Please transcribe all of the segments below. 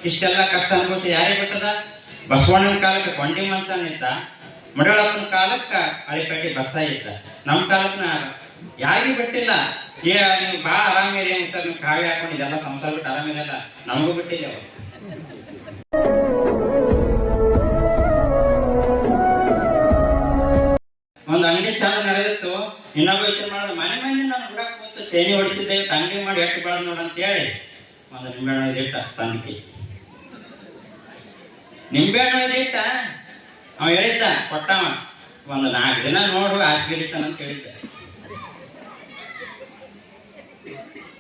ಇಷ್ಟೆಲ್ಲ ಕಷ್ಟ ಅನುಭವಿಸಿ ಯಾರಿಗೆ ಬಿಟ್ಟದ? ಬಸವಣ್ಣನ ಕಾಲಕ್ಕೆ ಕೊಂಡಿ ಮಂಚನ ಇದ್ದ, ಮಡಿವಾಳಪ್ಪನ ಕಾಲಕ್ಕೆ ಅಳಿಪೇಟೆ ಬಸ್ಸ ಇದ್ದ. ನಮ್ಮ ಕಾಲಕ್ಕನ ಯಾರಿಗೂ ಬಿಟ್ಟಿಲ್ಲ. ನೀವು ಭಾಳ ಆರಾಮಿರಿ ಅಂತ ನೀವು ಕಾವಿ ಹಾಕೊಂಡು ಇದೆಲ್ಲ ಸಂಸಾರ ಬಿಟ್ಟು ಆರಾಮಿರಲ್ಲ, ನಮಗೂ ಬಿಟ್ಟಿಲ್ಲ. ಅವರು ಒಂದು ಅಂಗಡಿ ಚಾಲು ನಡೆದಿತ್ತು, ಇನ್ನೊಬ್ಬ ವಿಚಾರ ಮಾಡೋದು ಮನೆ ನಾನು ಬಿಡಕ್ ಕೂತು ಚೇನಿ ಹೊಡಿತಿದ್ದೇವೆ, ಅಂಗಡಿ ಮಾಡಿ ಎಷ್ಟು ಬೆಳೆದ್ ನೋಡ ಅಂತ ಹೇಳಿ ಒಂದು ನಿಂಬೆಹಣ್ಣು ಇದಿಟ್ಟ ತಂದಿಕ್ಕೆ. ನಿಂಬೆಹಣ್ಣು ಇಟ್ಟ ಅವ ಹೇಳಿದ್ದ, ಕೊಟ್ಟವ ಒಂದು 4 ದಿನ ನೋಡು ಆಸೆ ಹಿಡಿತಾನಂತ ಹೇಳಿದ್ದ.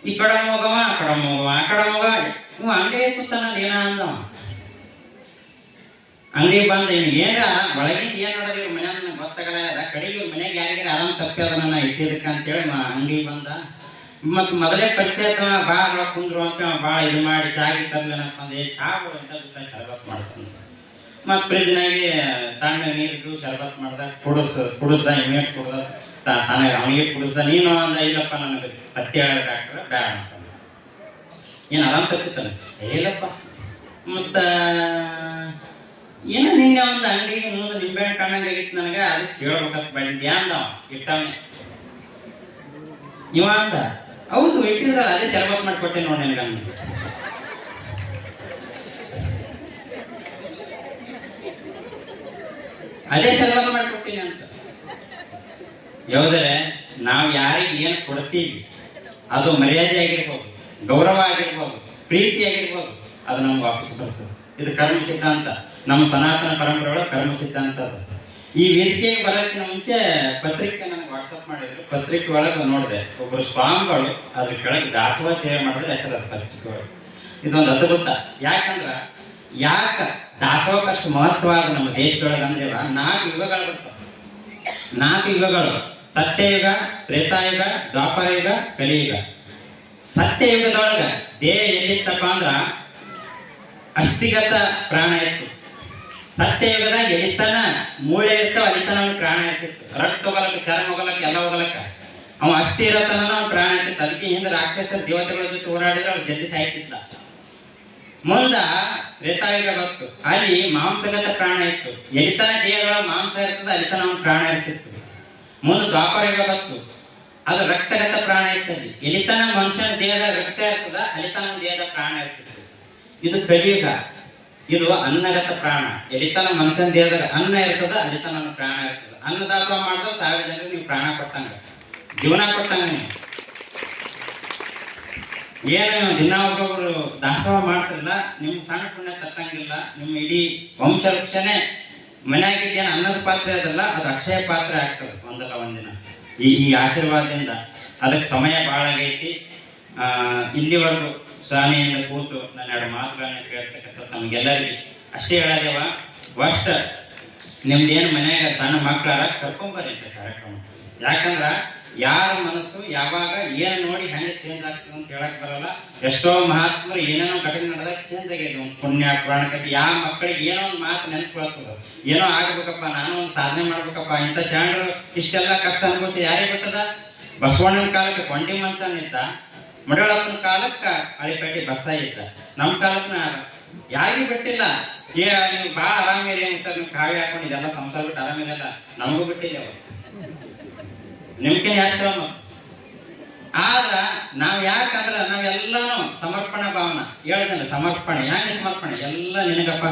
ಈ ಕಡೆ ಹೋಗವ ಆ ಕಡೆ ಹೋಗವ ಆ ಕಡೆ ಹೋಗ ಇವ್ ಅಂಗಡಿ ಕೂತಾನ ಏನ ಅಂದವ. ಅಂಗಡಿ ಬಂದ ಇವ್ನಿಗೆ ಏನ ಒಳಗಿಂದ ಏನ್ ನೋಡೋದು ಇವ್ರ ಮನೆ ಗೊತ್ತಾಗಲ್ಲ. ಕಡೆಗೆ ಇವ್ರ ಮನೆಗೆ ಯಾರಿಗಾರ ಆರಾಮ್ ತಪ್ಪದ ನನ್ನ ಇಟ್ಟಿದ್ದಕ್ಕ ಅಂತೇಳಿ ಅಂಗಡಿ ಬಂದ. ಮತ್ ಮೊದಲೇ ಪರಿಚಯ ಬಾ ಕುಂದ್ರು ಅಂತ ಭಾಳ ಇದು ಮಾಡಿ ಚಾಗಿ ತರ್ಲೇನಪ್ಪ ಅಂದ್ರೆ ಚಾ ಇಂಥ ದಿವಸ ಶರಬತ್ ಮಾಡ್ತಾನೆ. ಮತ್ ಫ್ರಿಜ್ನಾಗೆ ತಣ್ಣ ನೀರಿಟ್ಟು ಶರಬತ್ ಮಾಡ್ದ, ಕುಡಿಸ್ದ ಇಮೇಟ್ ಕುಡ್ದ, ತಾನೇ ಅವನಿಗೆ ಕುಡಿಸ್ದ. ನೀನು ಅಂದ, ಇಲ್ಲಪ್ಪ ನನಗೆ ಹತ್ತಿ ಹೇಳ ಡಾಕ್ಟ್ರ ಬ್ಯಾಡ ಅಂತ. ಏನ್ ಆರಾಮ್ ತಪ್ಪಿತ್ತಾನೆ, ಇಲ್ಲಪ್ಪ ಮತ್ತ ಏನೋ ನಿನ್ನೆ ಒಂದು ಅಂಗಡಿಗೆ ಮುಂದೆ ನಿಂಬೆಹಣ್ಣು ಕಾಣಂಗ ಆಗಿತ್ತು ನನಗೆ, ಅದಕ್ಕೆ ಕೇಳ್ಬೇಕಂತ ಮಾಡಿದ್ಯಾ ಅಂದವ. ಇಟ್ಟವನೆ ಇವ ಅಂದ, ಹೌದು ಇಟ್ಟಿದ್ರಲ್ಲ ಅದೇ ಶರಬತ್ ಮಾಡಿಕೊಟ್ಟೆ ನೋಡಿ ನನಗೆ. ಅದೇ ಶರಬತ್ ಮಾಡಿಕೊಟ್ಟಿನಿ ಅಂತ. ಯಾವುದರೆ ನಾವು ಯಾರಿಗೆ ಏನು ಕೊಡ್ತೀವಿ ಅದು ಮರ್ಯಾದೆ ಆಗಿರ್ಬೋದು, ಗೌರವ ಆಗಿರ್ಬೋದು, ಪ್ರೀತಿ ಆಗಿರ್ಬೋದು, ಅದು ನಮ್ಗೆ ವಾಪಸ್ ಬರ್ತದೆ. ಇದು ಕರ್ಮ ಸಿದ್ಧಾಂತ, ನಮ್ಮ ಸನಾತನ ಪರಂಪರೆ ಒಳಗೆ ಕರ್ಮ ಸಿದ್ಧಾಂತ ಅದು. ಈ ವೇದಿಕೆಗೆ ಬರೋಕ್ಕಿಂತ ಮುಂಚೆ ಪತ್ರಿಕೆ ನನಗೆ ವಾಟ್ಸಪ್ ಮಾಡಿದ್ರು. ಪತ್ರಿಕೆ ಒಳಗೆ ನೋಡಿದೆ, ಒಬ್ಬರು ಸ್ವಾಮಿಗಳು ಅದ್ರ ಕೆಳಗೆ ದಾಸೋಹ ಸೇವೆ ಮಾಡಿದ್ರೆ ಹೆಸರು ಪತ್ರಿಕೆ ಒಳಗೆ. ಇದೊಂದು ಅದ್ಭುತ. ಯಾಕಂದ್ರ ಯಾಕ ದಾಸೋಹಕ್ಕಷ್ಟು ಮಹತ್ವವಾದ ನಮ್ಮ ದೇಶದೊಳಗೆ ಅಂದ್ರೆ 4 ಯುಗಗಳು ಬರ್ತಾವ. 4 ಯುಗಗಳು: ಸತ್ಯಯುಗ, ತ್ರೇತಾಯುಗ, ದ್ವಾಪರಯುಗ, ಕಲಿಯುಗ. ಸತ್ಯಯುಗದೊಳಗ ದೇಹ ಎಲ್ಲಿತ್ತಪ್ಪ ಅಂದ್ರ ಅಸ್ಥಿಗತ ಪ್ರಾಣ ಇತ್ತು. ಸತ್ಯಯುಗದಾಗ ಎಳಿತನ ಮೂಳೆ ಇರ್ತಾವ, ಅಲಿತನ ಅವ್ನ ಪ್ರಾಣ ಇರ್ತಿತ್ತು. ರಕ್ತ ಹೋಗಲಕ್ಕ, ಚರ್ಮ ಹೋಗಲಕ್ಕ, ಎಲ್ಲ ಹೋಗಲಕ್ಕ ಅವ ಅಸ್ಥಿ ಇರತನ ಅವ್ನ ಪ್ರಾಣ ಇರ್ತಿತ್ತು. ಅದಕ್ಕೆ ಹಿಂದೆ ರಾಕ್ಷಸರ ದೇವತೆಗಳ ಜೊತೆ ಹೋರಾಡಿದ್ರೆ ಅವ್ರು ಜಲ್ದಿ ಸಾಯ್ತಿದ್ದ. ಮುಂದ ತ್ರೇತಾಯುಗ ಬಂತು, ಅಲ್ಲಿ ಮಾಂಸಗತ ಪ್ರಾಣ ಇತ್ತು. ಎಳಿತನ ದೇಹಗಳ ಮಾಂಸ ಇರ್ತದ, ಅಲಿತನ ಅವನ ಪ್ರಾಣ ಇರ್ತಿತ್ತು. ಮುಂದೆ ದ್ವಾಪರಯುಗ ಬಂತು, ಅದು ರಕ್ತಗತ ಪ್ರಾಣ ಇರ್ತದೆ. ಎಳಿತನ ಮನುಷ್ಯನ ದೇಹದ ರಕ್ತ ಇರ್ತದ, ಅಲಿತನ ದೇಹದ ಪ್ರಾಣ ಇರ್ತಿತ್ತು. ಇದು ಕಲಿಯುಗ. ಇದು ಅನ್ನಗತ ಪ್ರಾಣ. ಎಲಿತನ ಮನುಷ್ಯನ ದೇಹದಾಗ ಅನ್ನ ಇರ್ತದ, ಅಲಿತನ ಪ್ರಾಣ ಇರ್ತದ. ಅನ್ನದಾಸೋಹ ಮಾಡಿದ್ರೆ 1000 ಜನರಿಗೆ ನೀವು ಪ್ರಾಣ ಕೊಟ್ಟಂಗ, ಜೀವನ ಕೊಟ್ಟಂಗ. ನೀವು ಏನು ದಿನ ಒಬ್ಬೊಬ್ರು ದಾಸೋಹ ಮಾಡ್ತಿರಲ್ಲ, ನಿಮ್ಗೆ ಸಣ್ಣ ಪುಣ್ಯ ತಟ್ಟಂಗಿಲ್ಲ. ನಿಮ್ಮ ಇಡೀ ವಂಶವೃಕ್ಷನೇ ಮನೆಯಾಗಿದ್ದೇನು ಅನ್ನದ ಪಾತ್ರೆ ಅದಲ್ಲ, ಅದು ಅಕ್ಷಯ ಪಾತ್ರೆ ಆಗ್ತದೆ ಒಂದಲ್ಲ ಒಂದಿನ ಈ ಆಶೀರ್ವಾದದಿಂದ. ಅದಕ್ಕೆ ಸಮಯ ಭಾಳ ಆಗೈತಿ. ಇಲ್ಲಿವರೆಗೂ ಸ್ವಾಮಿಯಿಂದ ಕೂತು ನನ್ನ 2 ಮಾತುಗಳನ್ನ ಕೇಳ್ತಕ್ಕಂಥ ನಮಗೆಲ್ಲರಿಗೆ ಅಷ್ಟೇ ಹೇಳದೇವ, ಫಸ್ಟ್ ನಿಮ್ದೇನು ಮನ್ಯಾಗ ಸಣ್ಣ ಮಕ್ಕಳಾರ ಕರ್ಕೊಂಬರ್ರಿ ಅಂತ ಕಾರ್ಯಕ್ರಮ. ಯಾಕಂದ್ರ ಯಾರ ಮನಸ್ಸು ಯಾವಾಗ ಏನು ನೋಡಿ ಹೆಂಗೆ ಚೇಂಜ್ ಆಗ್ತದೆ ಅಂತ ಹೇಳಕ್ ಬರಲ್ಲ. ಎಷ್ಟೋ ಮಹಾತ್ಮರು ಏನೇನೋ ಘಟನೆ ನಡೆದಾಗ ಚೇಂಜ್ ಆಗಿದೆ. ಒಂದು ಪುಣ್ಯ ಪುರಾಣ ಕಥೆ ಯಾವ ಮಕ್ಕಳಿಗೆ ಏನೋ ಒಂದು ಮಾತು ನೆನಪುಕೊಳ್ತದ, ಏನೋ ಆಗ್ಬೇಕಪ್ಪ, ನಾನು ಒಂದು ಸಾಧನೆ ಮಾಡ್ಬೇಕಪ್ಪ. ಇಂಥ ಶಾಂಡ್ರು ಇಷ್ಟೆಲ್ಲ ಕಷ್ಟ ಅನುಭವಿಸಿ ಯಾರಿಗೆ ಬಿಟ್ಟದ? ಬಸವಣ್ಣನ ಕಾಲಕ್ಕೆ ಕೊಂಡಿ ಮಂಚನ ಇದ್ದ, ಮಡಿವಾಳಪ್ಪನ ಕಾಲಕ್ಕೆ ಅಳಿಪೇಟೆ ಬಸ್ಸ ಇದ್ದ. ನಮ್ಮ ಕಾಲಕ್ಕನ ಯಾರಿಗೂ ಬಿಟ್ಟಿಲ್ಲ. ನೀವು ಭಾಳ ಆರಾಮಿರಿ ಅಂತ ನೀವು ಕಾವಿ ಹಾಕೊಂಡು ಇದೆಲ್ಲ ಸಂಸಾರ ಬಿಟ್ಟು ಆರಾಮಿರಲ್ಲ, ನಮಗೂ ಬಿಟ್ಟಿಲ್ಲ. ಅವರು ನಿಮ್ಗೆ ಯಾರು ಆದ್ರ ನಾವ್ ಯಾಕಂದ್ರ ನಾವೆಲ್ಲಾನು ಸಮರ್ಪಣಾ ಭಾವನ ಹೇಳ್ದೇನೆ. ಸಮರ್ಪಣೆ ಯಾಕೆ ಸಮರ್ಪಣೆ? ಎಲ್ಲ ನಿನಗಪ್ಪ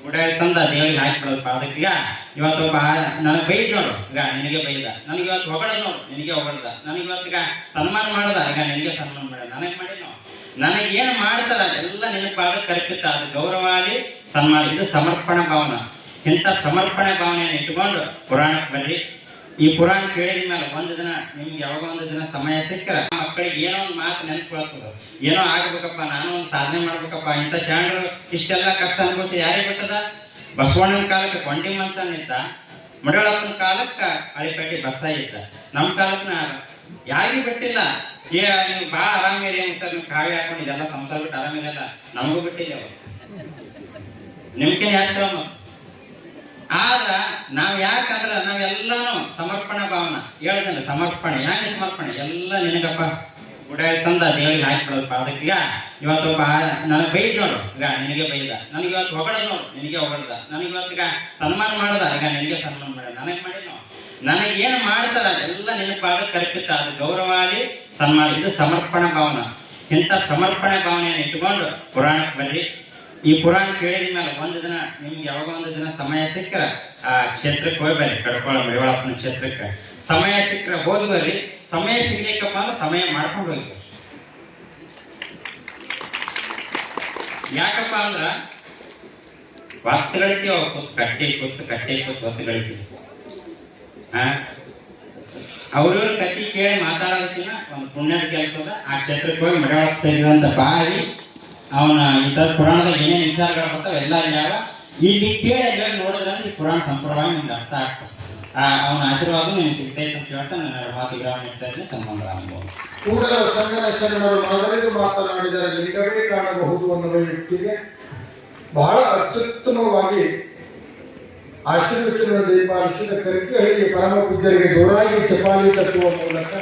ಗುಡ ತಂದ ದೇವರಿಗೆ ಹಾಕಿಬಿಡೋದಪ್ಪ. ಅದಕ್ಕೆ ಈಗ ಇವತ್ತು ಒಬ್ಬ ನನಗೆ ಬೈದ್ ನೋಡು, ಈಗ ನಿನಗೆ ಬೈದ. ನನಗೆ ಇವತ್ತು ಹೊಗಳದ್ ನೋಡು, ನಿನಗೆ ಹೊಗಳದ. ನನಗೆ ಇವತ್ತಿಗ ಸನ್ಮಾನ ಮಾಡದ, ಈಗ ನಿನಗೆ ಸನ್ಮಾನ ಮಾಡೋದು. ನನಗೆ ಮಾಡಿ ನಾವು ನನಗೆ ಏನು ಮಾಡ್ತಾರ ಎಲ್ಲ ನಿನಗೆ ಪಾದಕ್ಕೆ ಕಲ್ಪಿತ. ಅದು ಗೌರವ ಆಗಲಿ, ಸನ್ಮಾನ. ಇದು ಸಮರ್ಪಣಾ ಭಾವನ. ಇಂಥ ಸಮರ್ಪಣೆ ಭಾವನೆಯನ್ನು ಇಟ್ಕೊಂಡು ಪುರಾಣಕ್ಕೆ ಬರ್ರಿ. ಈ ಪುರಾಣ ಕೇಳಿದ ಮೇಲೆ ಒಂದು ದಿನ ನಿಮ್ಗೆ ಯಾವಾಗ ಒಂದು ದಿನ ಸಮಯ ಸಿಕ್ಕರ ಮಕ್ಕಳಿಗೆ ಏನೋ ಒಂದು ಮಾತು ನೆನಪುಕೊಳ್ತದ, ಏನೋ ಆಗ್ಬೇಕಪ್ಪ, ನಾನು ಒಂದು ಸಾಧನೆ ಮಾಡ್ಬೇಕಪ್ಪ. ಇಂಥ ಶಾಂಡ್ರು ಇಷ್ಟೆಲ್ಲ ಕಷ್ಟ ಅನುಭವಿಸಿ ಯಾರಿಗೆ ಬಿಟ್ಟದ? ಬಸವಣ್ಣನ ಕಾಲಕ್ಕೆ ಕೊಂಡಿ ಮಂಚನ ಇದ್ದ, ಮಡಿವಾಳಪ್ಪನ ಕಾಲಕ್ಕೆ ಅಳಿಪೇಟೆ ಬಸ್ಸ ಇದ್ದ. ನಮ್ಮ ಕಾಲಕ್ಕನ ಯಾರಿಗೂ ಬಿಟ್ಟಿಲ್ಲ. ನೀವು ಭಾಳ ಆರಾಮಿರಿ ಅಂತ ನೀವು ಕಾವಿ ಹಾಕೊಂಡು ಇದೆಲ್ಲ ಸಂಸಾರ ಬಿಟ್ಟು ಆರಾಮಿರಲ್ಲ, ನಮಗೂ ಬಿಟ್ಟಿಲ್ಲ. ಅವರು ನಿಮ್ಗೆ ಯಾರು ಆದ್ರ ನಾವ್ ಯಾಕಂದ್ರ ನಾವೆಲ್ಲಾನು ಸಮರ್ಪಣಾ ಭಾವನ ಹೇಳ್ದೇನೆ. ಸಮರ್ಪಣೆ ಯಾಕೆ ಸಮರ್ಪಣೆ? ಎಲ್ಲ ನಿನಗಪ್ಪ ಉಡಾಯಿ ತಂದ ದೇವರಿಗೆ ಹಾಕಿಬಿಡೋದು ಪಾದಕ್ಕೆ. ಈಗ ಇವತ್ತು ಒಬ್ಬ ನನಗೆ ಬೈದ್ ನೋಡು, ಈಗ ನಿನಗೆ ಬೈದ. ನನಗೆ ಇವತ್ತು ಹೊಗಳದ್ ನೋಡು, ನಿನಗೆ ಹೊಗಳದ. ನನಗೆ ಇವತ್ತೀಗ ಸನ್ಮಾನ ಮಾಡದ, ಈಗ ನಿನಗೆ ಸನ್ಮಾನ ಮಾಡ. ನನಗೆ ಮಾಡಿದ್ನು, ನನಗೆ ಏನು ಮಾಡ್ತಾರ ಎಲ್ಲ ನಿನ್ನ ಪಾದಕ್ಕೆ ಅರ್ಪಿತ. ಅದು ಗೌರವಾಲಿ ಸನ್ಮಾನ, ಇದು ಸಮರ್ಪಣಾ ಭಾವನ. ಇಂಥ ಸಮರ್ಪಣೆ ಭಾವನೆಯನ್ನು ಇಟ್ಕೊಂಡು ಪುರಾಣಕ್ಕೆ ಬರ್ರಿ. ಈ ಪುರಾಣ ಕೇಳಿದ ಮೇಲೆ ಒಂದು ದಿನ ನಿಮ್ಗೆ ಯಾವಾಗ ಒಂದು ದಿನ ಸಮಯ ಸಿಕ್ಕರ ಆ ಕ್ಷೇತ್ರಕ್ಕೆ ಹೋಗ್ಬರ್ರಿ. ಕಡ್ಕೊಳ ಮಡಿವಾಳಪ್ಪನ ಕ್ಷೇತ್ರಕ್ಕೆ ಸಮಯ ಸಿಕ್ಕರೆ ಹೋಗಿ ಬರ್ರಿ. ಸಮಯ ಸಿಗ್ಲಿಕ್ಕಪ್ಪ ಅಂದ್ರೆ ಸಮಯ ಮಾಡ್ಕೊಂಡು ಹೋಗಿ. ಯಾಕಪ್ಪ ಅಂದ್ರ ಹೊತ್ತುಗಳಿತೀವಿ, ಅವ ಕೂತ್ ಕಟ್ಟಿ ಹೊತ್ತುಗಳಿತೀವಿ. ಅವ್ರವ್ರ ಕತಿ ಕೇಳಿ ಮಾತಾಡೋದಕ್ಕಿಂತ ಒಂದು ಪುಣ್ಯದ ಕೆಲಸದ ಆ ಕ್ಷೇತ್ರಕ್ಕೆ ಹೋಗಿ ಮಡಿವಾಳಪ್ಪ ತೆಗೆದಂತ ಬಾವಿ ಅವನ ಇಂಥ ಪುರಾಣದಾಗ ಏನೇನು ವಿಚಾರಗಳು ಬರ್ತಾವ ಎಲ್ಲ ಯಾವ ಇಲ್ಲಿ ಕೇಳಿ ಎಲ್ಲ ನೋಡಿದ್ರೆ ಈ ಪುರಾಣ ಸಂಪ್ರದಾಯ ನಿಮ್ಗೆ ಅರ್ಥ ಆಗ್ತದೆ. ಅವನ ಆಶೀರ್ವಾದ ನಿಮ್ಗೆ ಸಿಗ್ತೈತೆ ಅಂತ ಹೇಳ್ತಾ ನನ್ನ ಮಾತು ಗ್ರಹಣ ಇರ್ತಾ ಇದ್ರೆ ಸಂಬಂಧ ಅನುಭವ. ಕೂಡಲ ಸಂಗನ ಶರಣರು ಮನದರಿದು ಮಾತನಾಡಿದರೆ ಲಿಂಗವೇ ಕಾಣಬಹುದು ಅನ್ನುವ ವ್ಯಕ್ತಿಗೆ ಬಹಳ ಅತ್ಯುತ್ತಮವಾಗಿ ಆಶೀರ್ವಚನ ದೀಪಾಲಿಸಿದ ಕರಿಕಹಳ್ಳಿಯ ಪರಮ ಪೂಜ್ಯರಿಗೆ ಜೋರಾಗಿ ಚಪಾಲಿ ತಟ್ಟುವ ಮೂಲಕ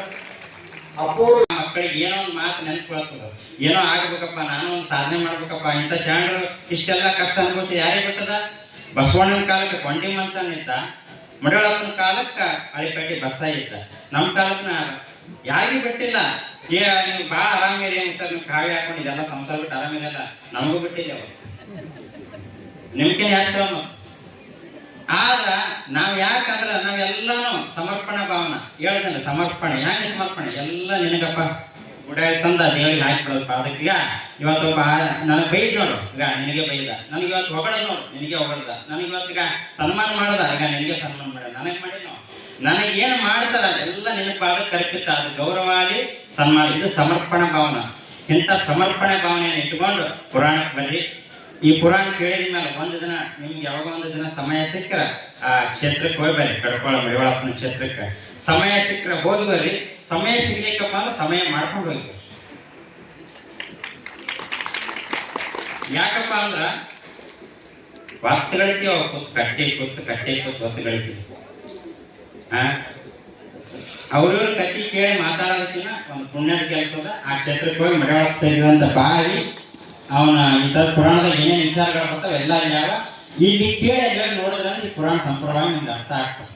ಅಪೂರ್ವ ಮಕ್ಕಳಿಗೆ ಏನೋ ಒಂದು ಮಾತು ನೆನಪುಳ್ತದ. ಏನೋ ಆಗ್ಬೇಕಪ್ಪ, ನಾನು ಒಂದು ಸಾಧನೆ ಮಾಡ್ಬೇಕಪ್ಪ. ಇಂಥ ಶಾಣರು ಇಷ್ಟೆಲ್ಲ ಕಷ್ಟ ಅನುಭವಿಸಿ ಯಾರಿಗೆ ಬಿಟ್ಟದ? ಬಸವಣ್ಣನ ಕಾಲಕ್ಕೆ ಕೊಂಡಿ ಮಂಚ ಇದ್ದ, ಮಡಿವಾಳಪ್ಪನ ಕಾಲಕ್ಕೆ ಅಳಿಕಟ್ಟಿ ಬಸ್ಸ ಇದ್ದ. ನಮ್ಮ ಕಾಲಕ್ಕನ ಯಾರಿಗೂ ಬಿಟ್ಟಿಲ್ಲ. ನೀವು ಭಾಳ ಆರಾಮಿರಿ ಅಂತ ನೀವು ಕಾವಿ ಹಾಕೊಂಡು ಇದೆಲ್ಲ ಸಂಸಾರ ಬಿಟ್ಟು ಆರಾಮಿರಲ್ಲ. ನಮಗೂ ಬಿಟ್ಟಿಲ್ಲ ಅವ, ನಿಮ್ಗೆ ಹೆಚ್ಚು. ಆದ್ರ ನಾವ್ ಯಾಕಂದ್ರ ನಾವೆಲ್ಲಾನು ಸಮರ್ಪಣಾ ಭಾವನ ಹೇಳ್ದಲ್ಲ. ಸಮರ್ಪಣೆ ಯಾಕೆ ಸಮರ್ಪಣೆ? ಎಲ್ಲ ನಿನಗಪ್ಪ ಉಡಾಯಿ ತಂದ ದೇವರಿಗೆ ಹಾಕಿಬಿಡೋದು ಪಾದಕ್ಕೆ. ಈಗ ಇವತ್ತು ಒಬ್ಬ ನನಗೆ ಬೈದ್ ನೋಡು, ಈಗ ನಿನಗೆ ಬೈದ. ನನಗೆ ಇವತ್ತು ಹೊಗಳದ್ ನೋಡು, ನಿನಗೆ ಹೊಗಳದ. ನನಗೆ ಇವತ್ತೀಗ ಸನ್ಮಾನ ಮಾಡದ, ಈಗ ನಿನಗೆ ಸನ್ಮಾನ ಮಾಡ. ನನಗೆ ಮಾಡಿದ್ನು, ನನಗೆ ಏನು ಮಾಡ್ತಾರ ಎಲ್ಲ ನಿನ್ನ ಪಾದಕ್ಕೆ ಅರ್ಪಿತ. ಅದು ಗೌರವಾಲಿ ಸನ್ಮಾನ, ಇದು ಸಮರ್ಪಣಾ ಭಾವನ. ಇಂಥ ಸಮರ್ಪಣೆ ಭಾವನೆಯನ್ನು ಇಟ್ಕೊಂಡು ಪುರಾಣಕ್ಕೆ ಬರ್ರಿ. ಈ ಪುರಾಣ ಕೇಳಿದ ಮೇಲೆ ಒಂದು ದಿನ ನಿಮ್ಗೆ ಯಾವಾಗ ಒಂದು ದಿನ ಸಮಯ ಸಿಕ್ಕರ ಆ ಕ್ಷೇತ್ರಕ್ಕೆ ಹೋಗ್ಬರ್ರಿ. ಕಡ್ಕೊಳ ಮಡಿವಾಳಪ್ಪನ ಕ್ಷೇತ್ರಕ್ಕೆ ಸಮಯ ಸಿಕ್ಕರೆ ಹೋಗಿ ಬರ್ರಿ. ಸಮಯ ಸಿಗ್ಲಿಕ್ಕಪ್ಪ ಅಂದ್ರೆ ಸಮಯ ಮಾಡ್ಕೊಂಡು ಹೋಗಿ. ಯಾಕಪ್ಪ ಅಂದ್ರ ಹೊತ್ತುಗಳಿತೀವಿ, ಅವ ಕೂತ್ ಕಟ್ಟಿ ಹೊತ್ತುಗಳಿತೀವಿ. ಅವ್ರವ್ರ ಕತಿ ಕೇಳಿ ಮಾತಾಡೋದಕ್ಕಿಂತ ಒಂದು ಪುಣ್ಯದ ಕೆಲಸದ ಆ ಕ್ಷೇತ್ರಕ್ಕೆ ಹೋಗಿ ಮಡಿವಾಳಪ್ಪ ತೆಗೆದಂತ ಬಾವಿ ಅವನ ಇಂಥ ಪುರಾಣದಾಗ ಏನೇನು ವಿಚಾರಗಳು ಬರ್ತಾವ ಎಲ್ಲ ಯಾವ ಇಲ್ಲಿ ಕೇಳಿ ಎಲ್ಲ ನೋಡಿದ್ರೆ ಈ ಪುರಾಣ ಸಂಪ್ರದಾಯ ನಿಮ್ಗೆ ಅರ್ಥ ಆಗ್ತದೆ.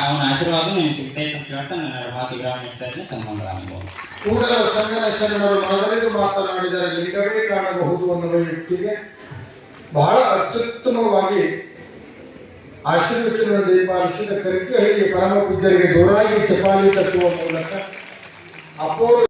ಅವನ ಆಶೀರ್ವಾದ ನಿಮ್ಗೆ ಸಿಗ್ತೈತೆ ಅಂತ ಹೇಳ್ತಾ ನನ್ನ ಮಾತು ಗ್ರಹಣ ಇರ್ತಾ ಇದ್ರೆ ಸಂಬಂಧ ಅನುಭವ. ಕೂಡಲ ಸಂಗನ ಶರಣರು ಮನದರಿದು ಮಾತನಾಡಿದರೆ ಲಿಂಗವೇ ಕಾಣಬಹುದು ಅನ್ನುವ ವ್ಯಕ್ತಿಗೆ ಬಹಳ ಅತ್ಯುತ್ತಮವಾಗಿ ಆಶೀರ್ವಚನ ದೀಪಾಲಿಸಿದ ಕರಿಕಹಳ್ಳಿಯ ಪರಮ ಪೂಜ್ಯರಿಗೆ ಜೋರಾಗಿ ಚಪಾಲಿ ತಟ್ಟುವ ಮೂಲಕ ಅಪೂರ್ವ